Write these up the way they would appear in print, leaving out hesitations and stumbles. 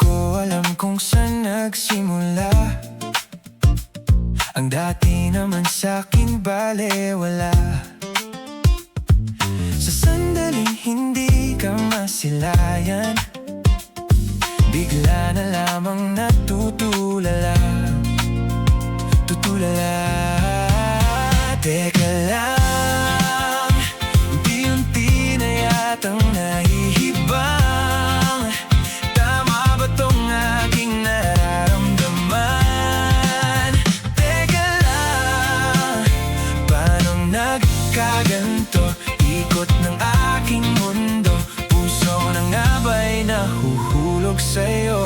ko alam kung saan nagsimula. Ang dati naman sa'kin balewala. Sa sandaling hindi ka masilayan, bigla na lamang natutulala. Teka lang, unti-unti na yatang nahihibang. Tama ba tong aking nararamdaman? Teka lang, paano nagkaganto? Ikot ng aking mundo, puso na nga ba'y nahuhulog sa'yo?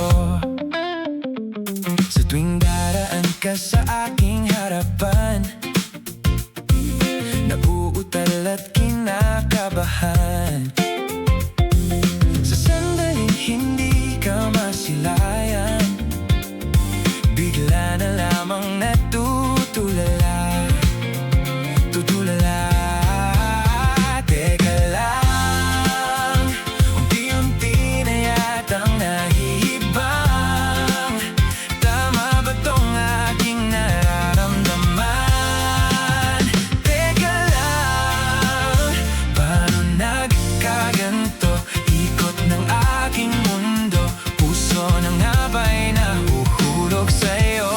Sa tuwing daraan ka sa aking harapan, nauutal at kinakabahan. Sa sandaling hindi ka masilayan, bigla na lamang natutulala. Teka lang, unti-unti na yatang nahihibang. Tama ba tong aking nararamdaman? Teka lang, paano nagkaganto? Ikot ng aking mundo, puso na nga ba'y nahuhulog sa'yo?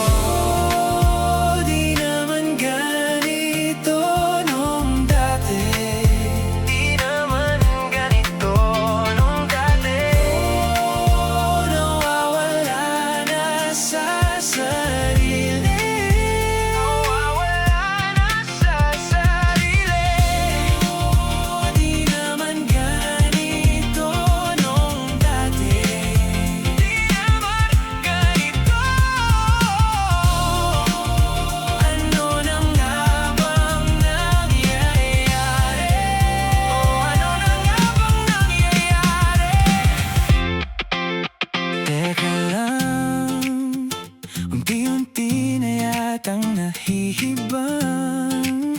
Di naman ganito nung dati. Di naman ganito nung dati. Nawawala na sa sarili. Nawawala na sa sarili. Di naman ganito nung dati. Di naman ganito. Ano na nga bang nangyayari? Ano na nga bang nangyayari? Teka lang, unti-unti na yatang nahihibang.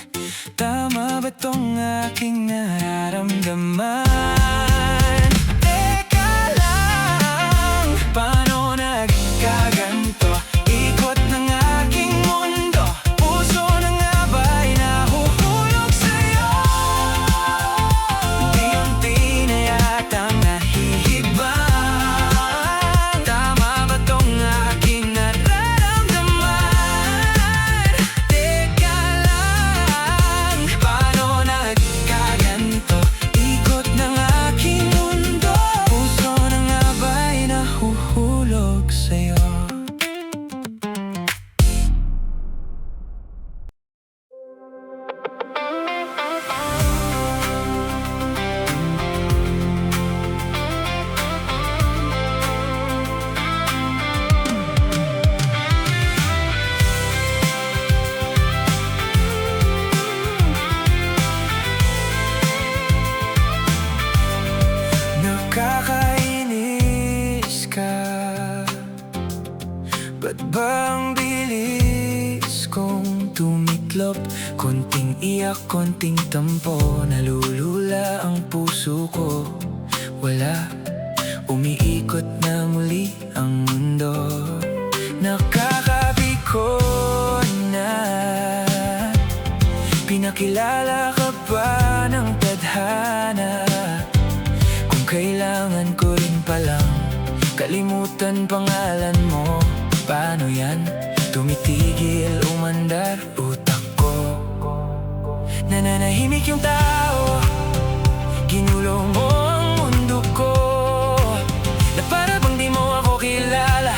Tama ba tong aking nararamdaman? Teka lang, paano nagkaganto? Ikot ng aking mundo, puso na nga ba'y nahuhulog sa'yo? Unti-unti na yatang nahihibang. Tama ba tong aking nararamdaman? Teka lang, paano nagkaganto? Ikot ng aking mundo, puso na nga ba'y nahuhulog sa'yo? Nakakainis ka. Ba't ba ang bilis kong tumiklop? Konting iyak, konting tampo, nalulula ang puso ko. Wala, umiikot na muli ang mundo. Nakakabiko na, pinakilala ka pa ng tadhana. Kung kailangan ko rin palang kalimutan pangalan mo. Paano yan? Tumitigil, umandar utak ko. Nananahimik yung tao, ginulong mo ang mundo ko. Na para bang di mo ako kilala,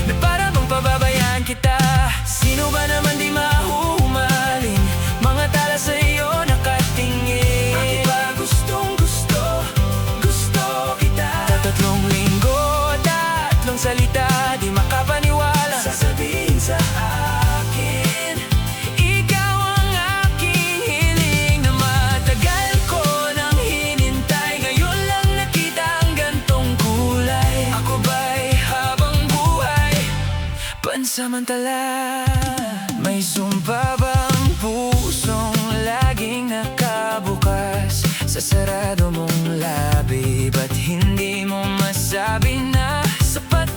na para bang pababayaan kita. Sino ba naman di mahuhumaling, mga tala sa'yo nakatingin. Bakit ba gustong gusto, gusto kita? Tatlong linggo, tatlong salita, di makapaniwala. Sasabihin sa akin, ikaw ang aking hiling, na matagal ko nang hinintay. Ngayon lang nakita ang gantong kulay. Ako ba'y habang buhay pansamantala? May sumpa bang pusong laging nakabukas sa sarado mong labi? Ba't hindi mo masabi na sapat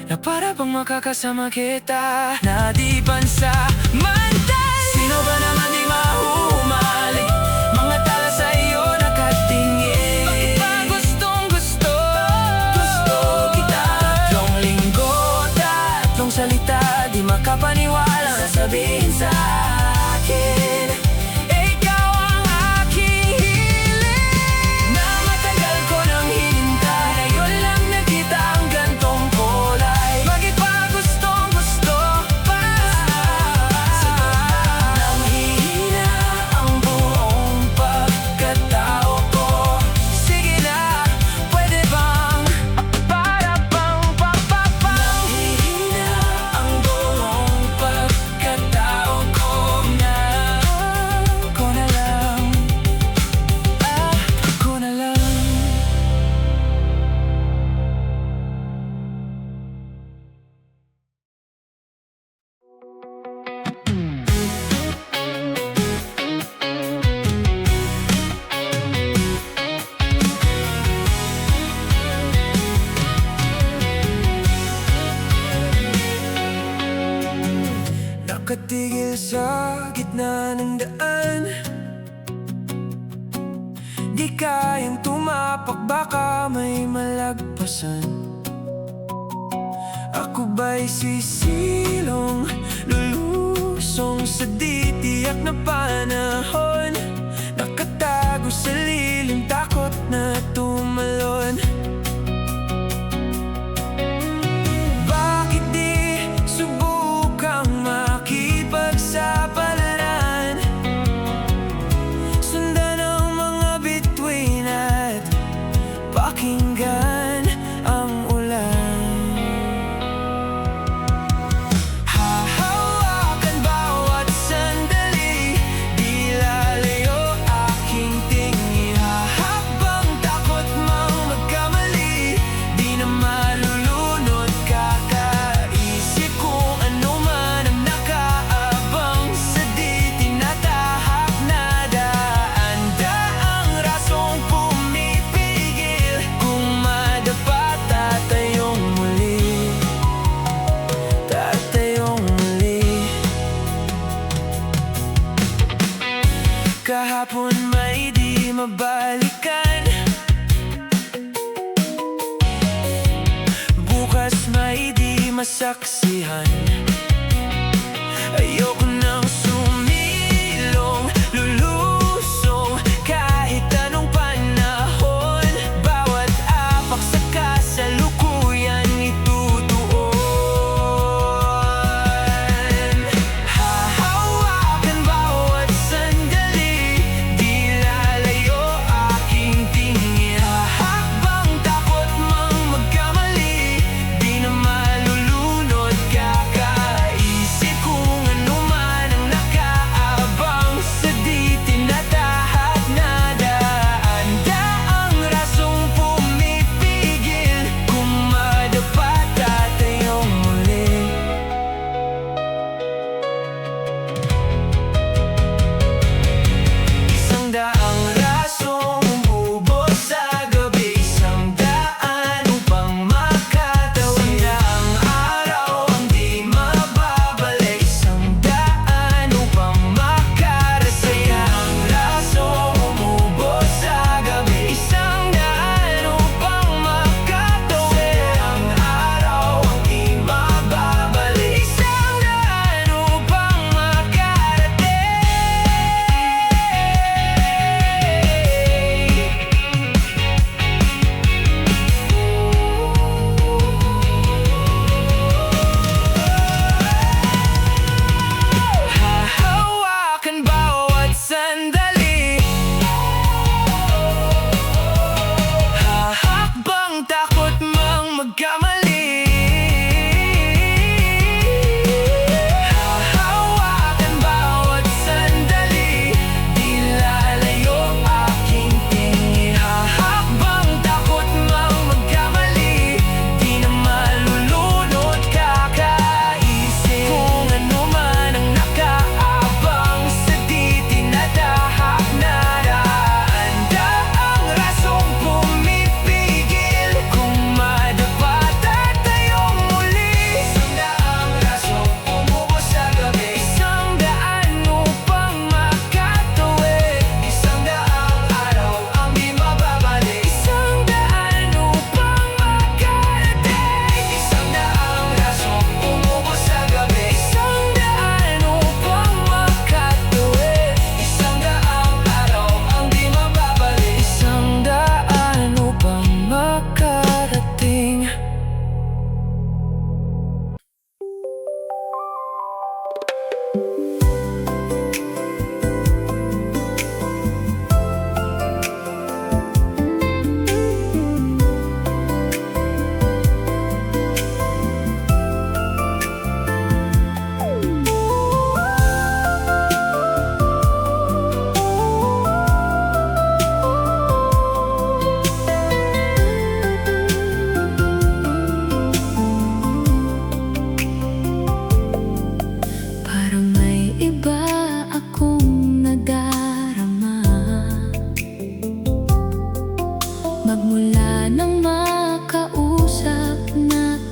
na para bang makakasama kita na di pansamantala. Sino ba naman di mahuhumali, mga tala sa iyo nakatingin. Bakit ba gustong gusto kita? 3 linggo, 3 salita, di makapaniwala sasabihin sa akin. Ikaw ang aking hiling, na matagal ko nang hinintay. Ngayon lang nakita ang gantong kulay. Bakit ba gustong gusto pa? Sa tuwa nang hihina ang buong pagkatao ko. Sige na, pwede bang para bang papapang? Nangihina ang buong pagkatao ko. Na ako na lang, ako na lang. Nakatigil sa gitna ng daan, di kayang tumapak, baka may malagpasan. Ako ba'y sisilong, lulusong sa di tiyak na panahon, nakatago sa lilim, takot na tumalon. Bakit di subukang makipagsapalaran, sundan ang mga bituin at pakinggan ang ulan. Hahawakan bawat sandali, di lalayo aking tingin. Habang takot mang magkamali, di na malulunod, kakaisip kung ano man ang nakaabang sa di tinatahak na daan. Daang rasong pumipigil, kung madapat tatayong muli, tatayong muli. Kahapon may di mabalikan, bukas may di masaksihan. Ayoko nang sumilong, lulusong kahit anong panahon. Bawat apak sa kasalukuyan itutuon. Hahawakan bawat sandali, di lalayo aking tingin. Habang takot mang magkamali, di na malulunod, kakaisip kung ano man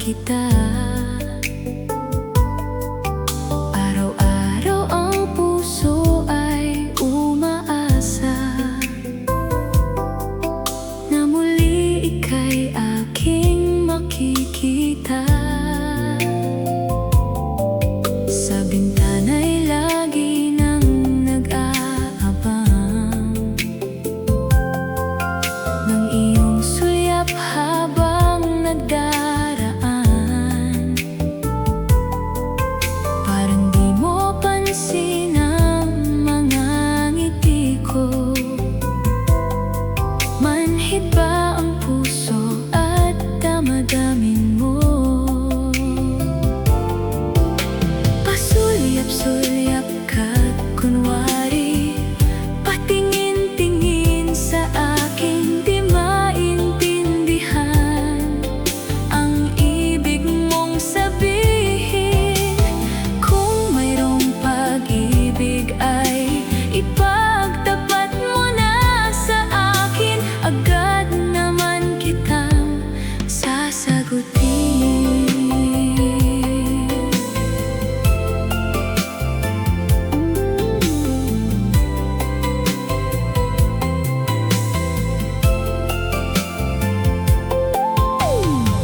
kita. Araw-araw ang puso ay umaasa na muli ika'y aking makikita. Sa bintana'y lagi nang nag-aabang ng iyong sulyap habang nagdaraan. Parang di mo pansin ang mga ngiti ko. Manhid ba ang puso at damadamin mo? Pasulyap-sulyap ka't kunwari patingin-tingin sa akin, di maintindihan ang ibig mong sabihin. Kung mayroong pag-ibig ay ipagtapat mo na sa akin, agad naman kitang sasagutin.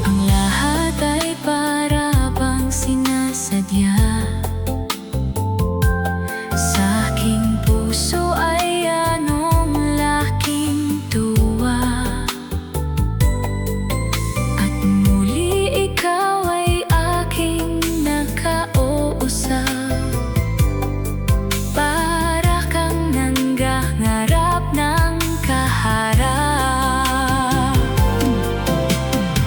Ang lahat ay para bang sinasadya. Sa aking puso ay anong laking tuwa. At muli ikaw ay aking nakausap. Para kang nanggangarap ng kaharap.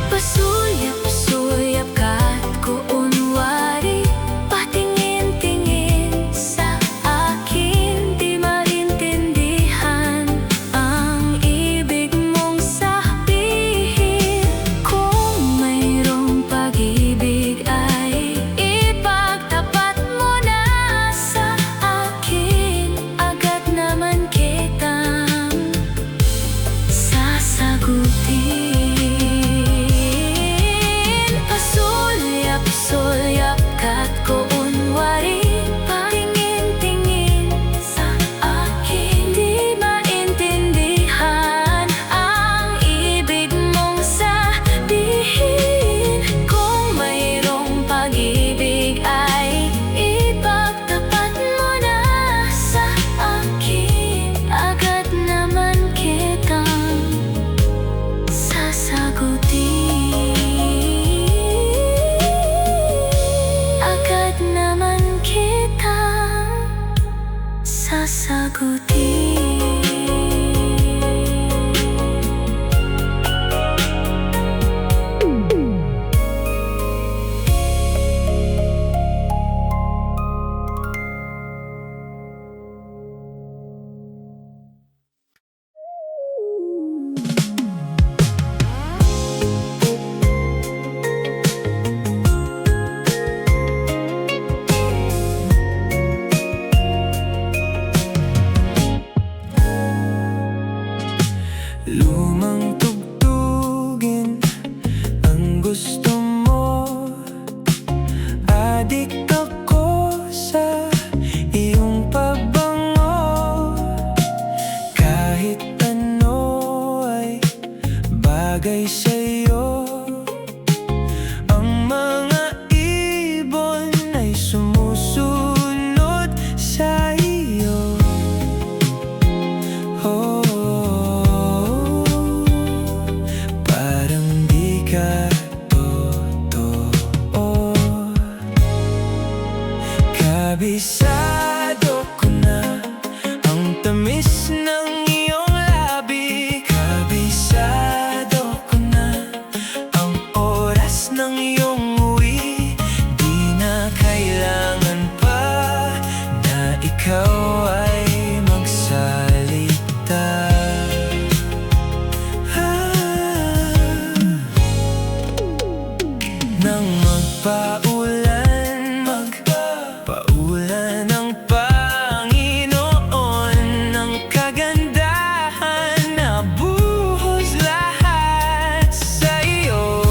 Pasulyap-sulyap ka't kunwari patingin-tingin sa akin, di maintindihan ang ibig mong sabihin. Kung mayroong pag-ibig ay ipagtapat mo na sa akin, agad naman kitang sasagutin. Pasulyap-sulyap ka't kunwari patingin-tingin sa akin, di maintindihan ang ibig mong sabihin. Kung mayroong pag-ibig ay ipagtapat mo na sa akin, agad naman kitang sasagutin. Agad naman kitang sasagutin. Lumang tugtugin ang gusto mo. Adik ako sa iyong pabango. Kahit ano ay bagay sa'yo. Ang mga ibon ay sumusunod sa iyo. Parang di ka totoo. Kabisado ko na ang tamis ng iyong labi. Kabisado ko na ang oras ng iyong uwi. Di na kailangan pa na ikaw ay magsalita. Nang magpaulan, magpaulan ang Panginoon ng kagandahan na buhos lahat sa iyo.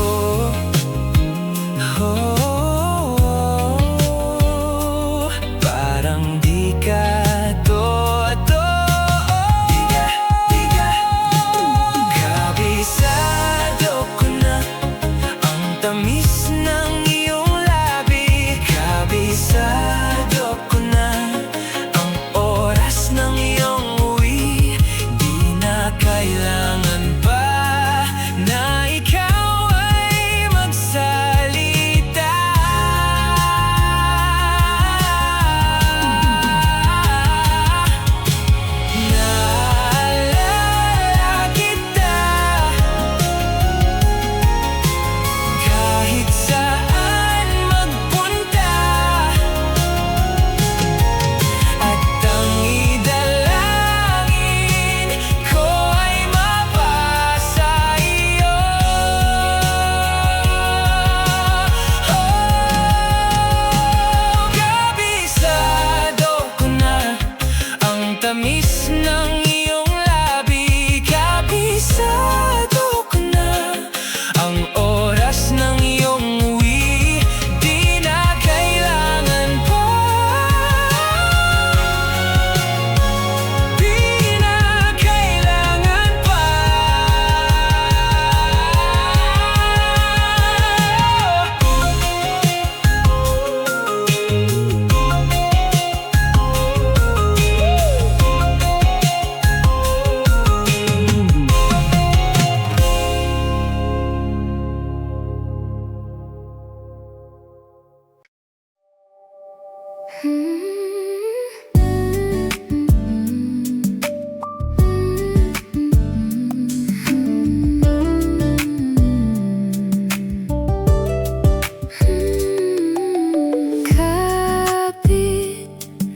Kapit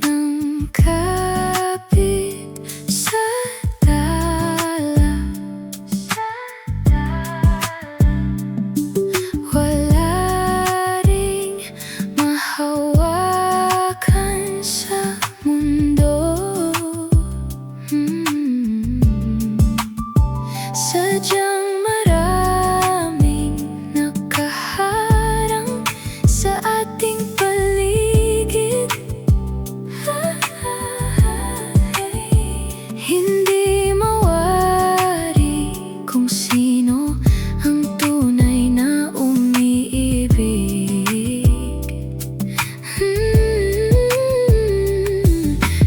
ng kapit sa talas, wala ring mahawakan sa mundo. Sadyang maraming nakaharang sa ating paligid. Hindi mawari kung sino ang tunay na umiibig.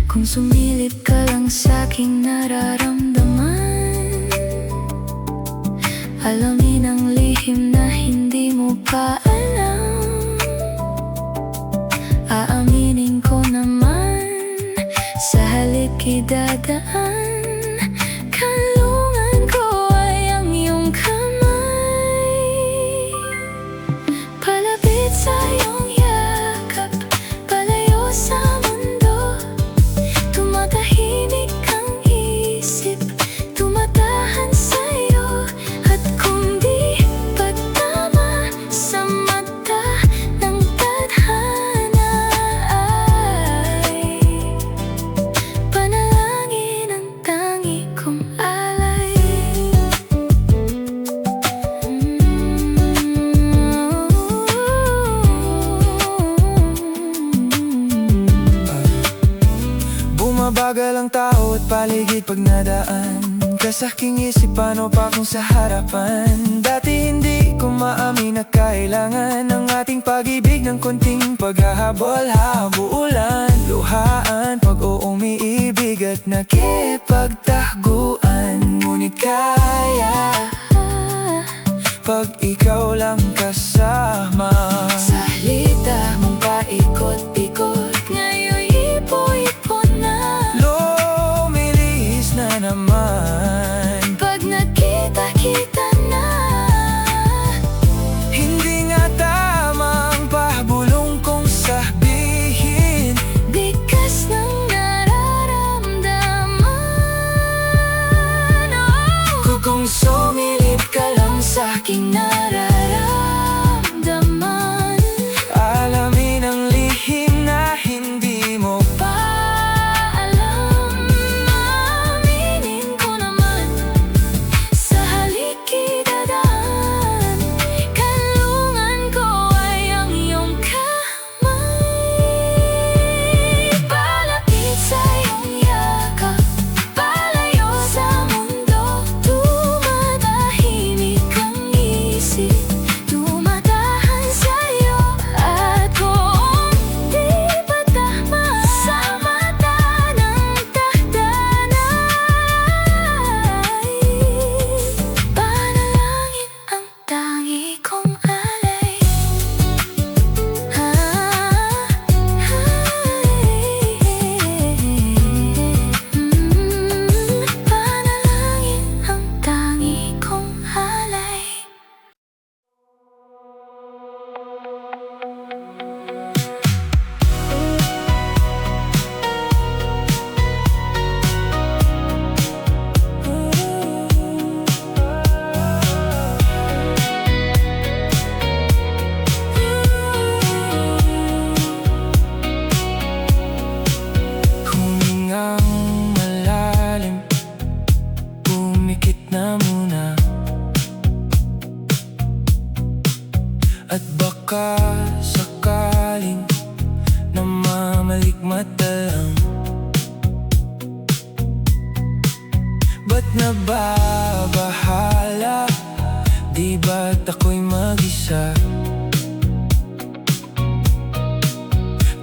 Kung sumilip ka lang sa'king nararamdaman, alamin ang lihim na hindi mo pa alam. Aaminin ko naman, sa halip kidadaan, kanlungan ko ay ang iyong kamay. Palapit sa iyong yakap, palayo sa mundo. Tumatahimik ang isip, tumatahan sa'yo. At kung di pa tama sa mata ng tadhana, ay panalangin ang tangi kong alay. Bumabagal ang tao at paligid pag nadaan ka sa'king isip, paano pa kung sa harapan? Dati hindi ko maamin na kailangan ng ating pag-ibig ng konting paghahabol-habulan, luhaan pag umiibig at nakipagtaguan. Ngunit kaya pag ikaw lang kasama. Sa halita mong paikot-ikot, ngayon ipo-ipo na. Lumilihis na naman Pag nagkita-kita na, hindi nga tamang pahabulong kong sabihin. bigas ng nararamdaman. Kung Sumilip ka lang sa'king nararamdaman, alamin ang lihim na hindi mo pa alam. Aminin ko naman, sa halik kidadaan, kanlungan ko ay ang iyong kamay. Palapit sa iyong yakap, palayo sa mundo. Tumatahimik ang isip, tumatahan sa'yo. At kung di pa tama sa mata ng tadhana, ay panalangin ang tangi kong alay. Panalangin ang tangi kong alay. humingang malalim, pumikit na muna. At baka sakaling namamalikmata lang. Ba't nababahala? Di ba't ako'y mag-isa?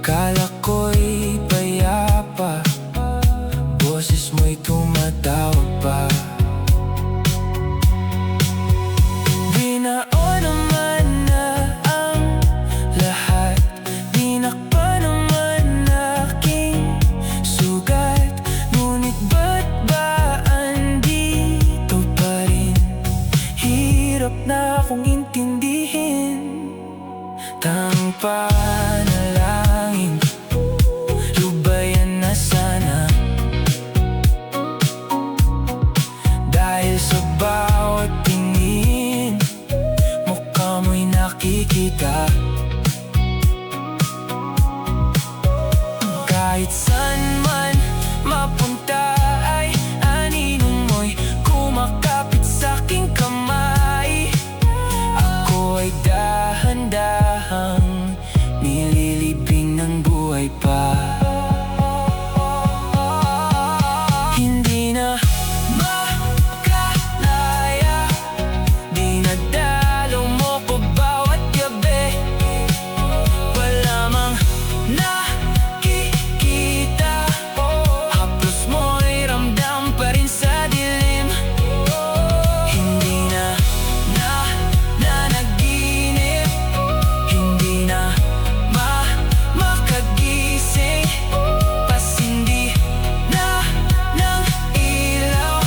Kala ko'y payapa, boses mo'y tumatawag pa. Binaon naman na ang lahat, dinakpa naman kitang panalangin, lubayan na sana. Dahil sa bawat tingin, mukha mo'y nakikita. Kahit saan man mapunta ay anino mo'y kumakapit sa'king kamay. Ako ay dahan-dahang nililibing ng buhay pa. Hindi na makalaya, dinadalo mo pa bawat gabi. Wala mang nakikita, haplos mo'y ramdam pa rin sa dilim. Hindi na nanaginip, hindi na makagising, pasindi na ng ilaw.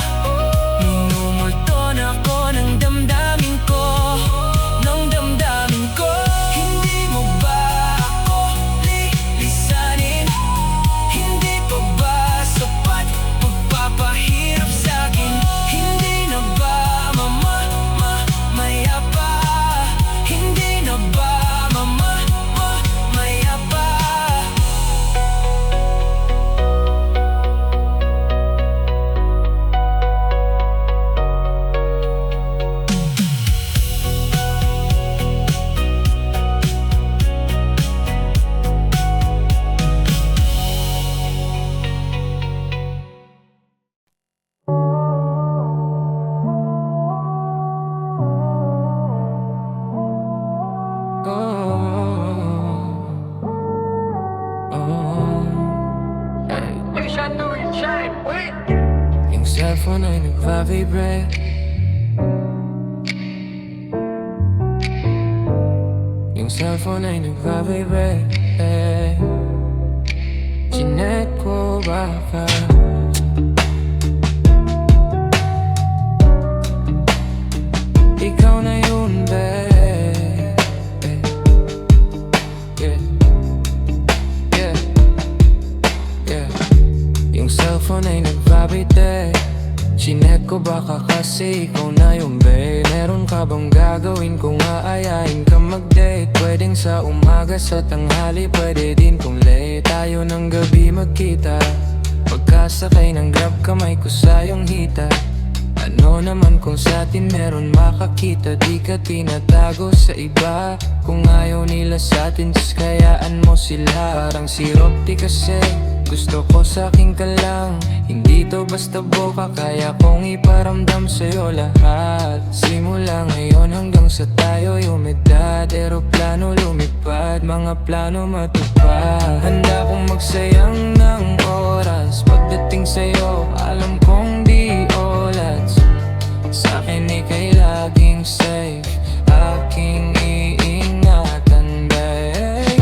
Minumulton ako ng damdamin ko, ng damdamin ko. Hindi mo ba ako lilisanin? Hindi pa ba sapat pagpapahirap sa'kin? Hindi na ba mamaya pa? Hindi na ba mamaya pa? Yung cellphone ay nagva-vibrate, yung cellphone ay nagva-vibrate. Chinek ko baka ikaw na yun, babe. Yeah, yeah, yeah. Yung cellphone ay nag-vibrate. Chinek ko baka kasi ikaw na yung babe. Meron ka bang gagawin kung aayain ka mag-date? Pwedeng sa umaga, sa tanghali, pwede din kung late. Tayo ng gabi magkita, pagkasakay ng grab, kamay ko sa iyong hita. Ano naman kung sa atin meron makakita, di ka tinatago sa iba. Kung ayaw nila sa atin, just kayaan mo sila. Parang sirop di kasi gusto ko sa'kin ka lang. Hindi to basta boka, kaya kong iparamdam sa'yo lahat. Simula ngayon hanggang sa tayo'y umidad, eroplano lumipad, mga plano matupad. Handa kong magsayang ng oras pagdating sa'yo, alam kong di olats. Sa'kin ika'y laging safe, aking iingatan, babe.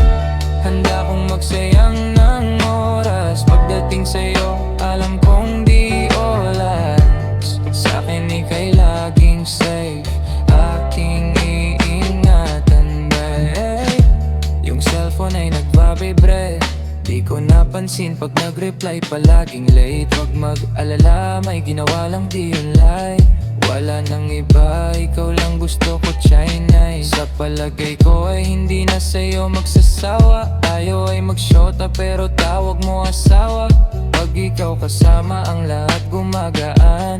Handa kong magsayang ng oras pagdating sa'yo, alam kong di olats. Sa'kin ika'y laging safe, aking iingatan, babe. Yung cellphone ay nagva-vibrate, di ko napansin pag nag-reply palaging late. Wag mag-alala, may ginawa lang di yun like. Wala nang iba, ikaw lang gusto ko, China. Sa palagay ko ay hindi na sa'yo magsasawa. Tayo ay magsyota pero tawag mo asawa. Pag ikaw kasama ang lahat gumagaan.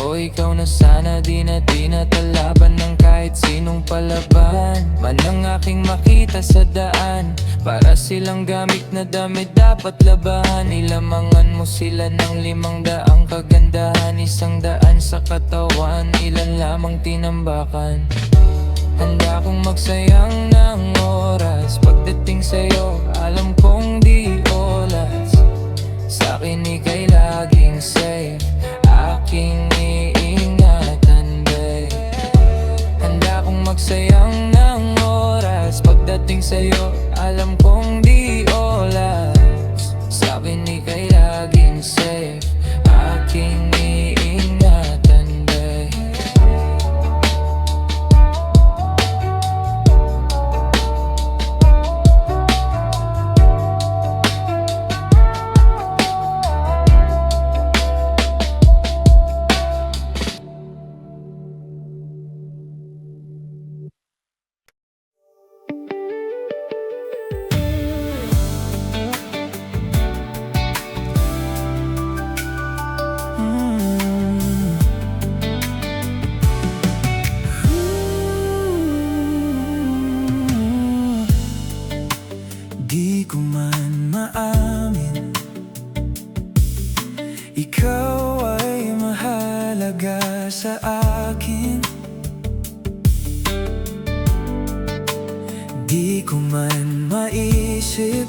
O ikaw na sana, di na tinatalaban ng kahit sinong palaban man ang aking makita sa daan. Para silang gamit na damit dapat labahan. Ilamangan mo sila ng 500 kagandahan, 100 sa katawan, ilan lamang tinambakan. Handa kong magsayang ng oras pagdating sa'yo, alam kong di olas. Sa'kin ika'y laging safe, aking iingatan, babe. Handa kong magsayang ng oras pagdating sa'yo, alam kong di olas. Sa'kin ika'y laging safe, aking iingatan, babe. ko man maisip,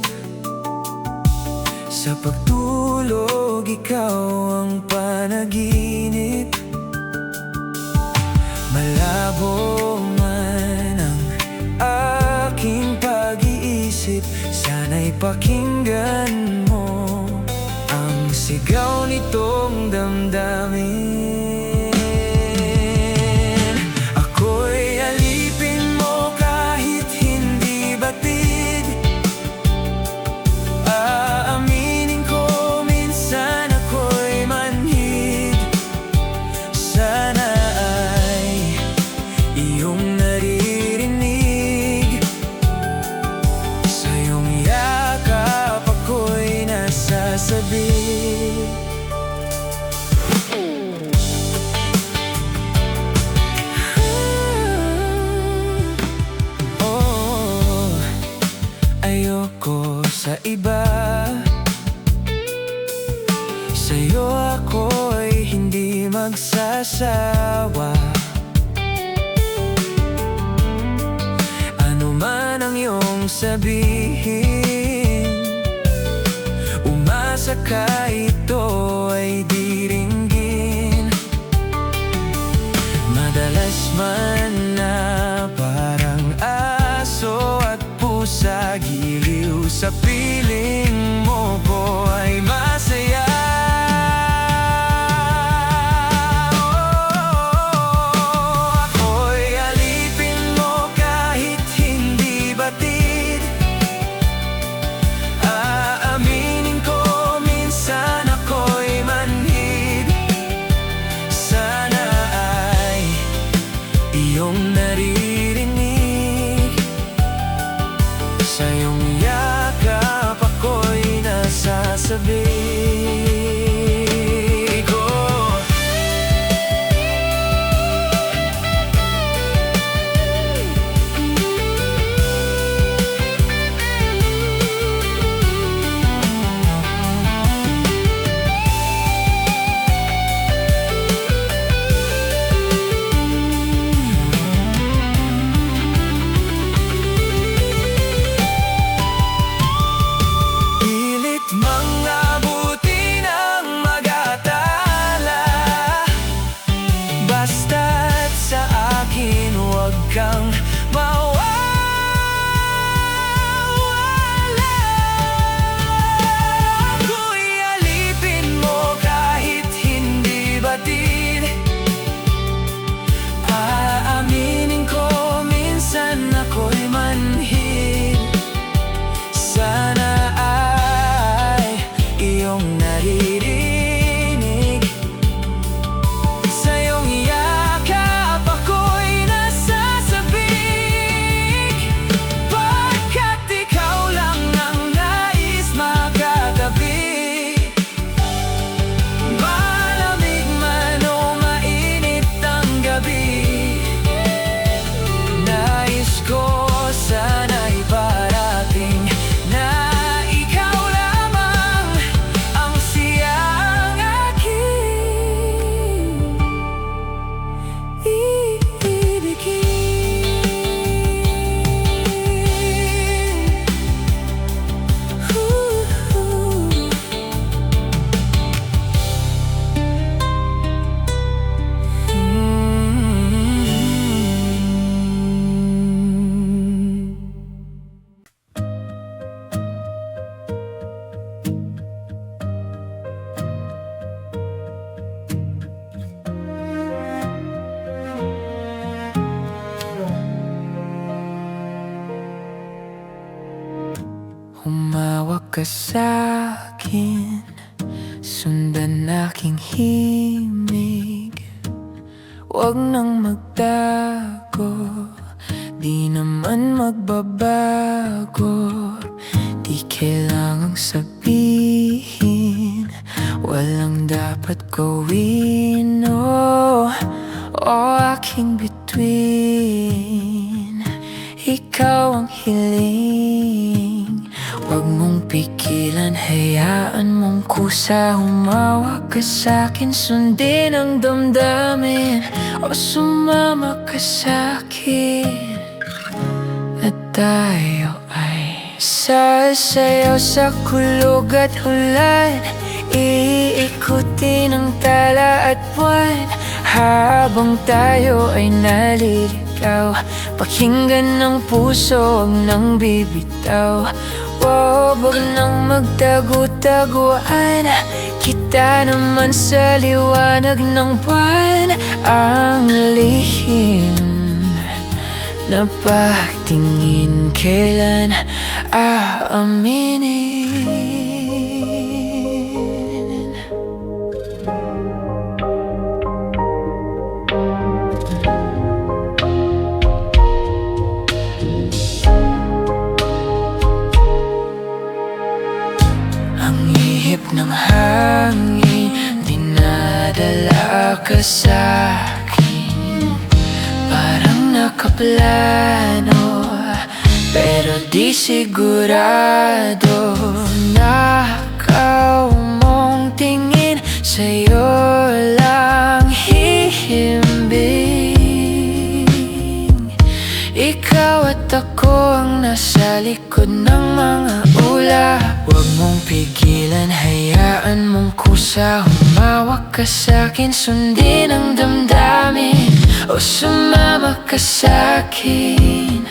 sa pagtulog ikaw ang panaginip. Malabo man ang aking pag-iisip, sana'y pakinggan mo ang sigaw nitong damdamin. Ako'y alipin mo kahit hindi batid. Aaminin ko minsan ako'y manhid. Sana ay iyong naririnig, sa iyong yakap ako'y nasasabi. Ayoko sa iba, sa'yo ako'y hindi magsasawa. Ano man ang iyong sabihin, umasa ka ito ay diringgin. Madalas man na parang aso at pusa, giliw sa piling mo ko ay masaya. Ako'y alipin mo kahit hindi batid. Aaminin ko minsan ako'y manhid. Sana ay iyong naririnig, sa iyong yakap ako'y nasasabi ko. Pilit mga buti ng mag-atala, basta't sa akin huwag kang mawawala. Ako'y alipin mo kahit hindi batid. Aaminin ko minsan ako'y manhid. Sana ay iyong naririnig, sa iyong yakap ako'y nasasabik. Pagkat ikaw lang ang nais makatabi, malamig man o mainit ang gabi. Nais ko sana'y parating na ikaw lamang ang siyang aking iibigin. Humawak ka sa'kin, sundan aking himig. Huwag nang magtago, di naman magbabago. Di kailangang sabihin, walang dapat gawin. Aking bituin, ikaw ang hiling. Huwag mong pigilan, hayaan mong kusa. Humawak ka sa'kin, sundin ang damdamin, o sumama ka sa'kin at tayo ay sasayaw sa kulog at ulan, iikutin ang tala at buwan, habang tayo ay naliligaw. Pakinggan ng puso, huwag nang bibitaw. Huwag nang magtago-taguan, kita naman sa liwanag ng buwan. Ang lihim na pagtingin, kailan aaminin? Ang ihip ng hangin, dinadala ka sa'kin. Parang nakaplano, pero di sigurado. Nakaw mong tingin, sa'yo lang hihimbing. Ikaw at ako ang nasa likod ng mga ulap. Huwag mong pigilan, hayaan mong kusa. Humawak ka sa'kin, sundin ang damdamin, o sumama ka sa'kin.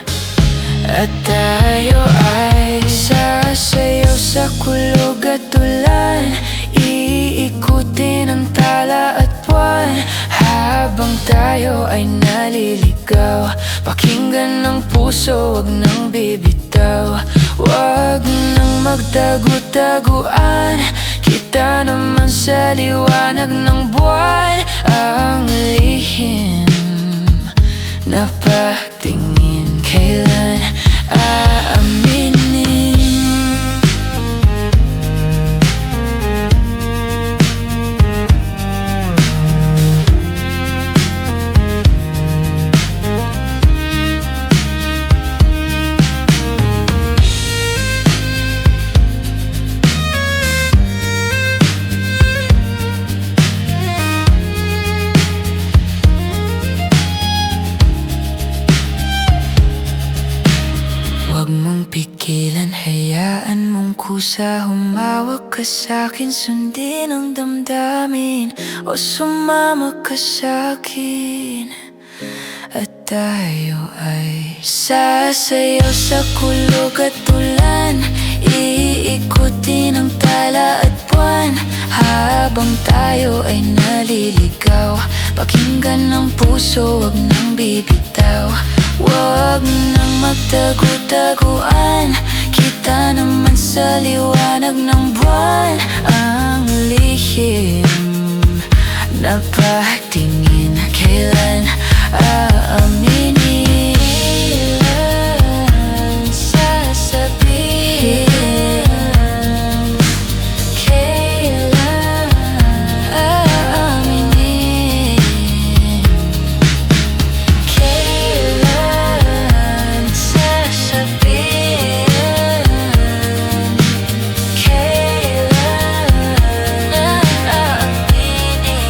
At tayo ay sasayaw sa kulog at ulan, iikutin ang tala at buwan, habang tayo ay naliligaw. Pakinggan ng puso, huwag nang bibitaw. Huwag nang magtago-taguan, kita naman sa liwanag ng buwan. Ang lihim na pagtingin, kailan aaminin? Huwag mong pigilan, hayaan mong kusa. Humawak ka sa'kin, sundin ang damdamin, o sumama ka sa'kin. At tayo ay sasayaw sa kulog at ulan, iikutin ang tala at buwan, habang tayo ay naliligaw. Pakinggan ng puso, huwag nang bibitaw. Huwag nang magtago-taguan, kita naman sa liwanag ng buwan. Ang lihim na pagtingin, kailan aaminin? Kailan sasabihin? Kailan aaminin? Kailan sasabihin? Kailan aaminin?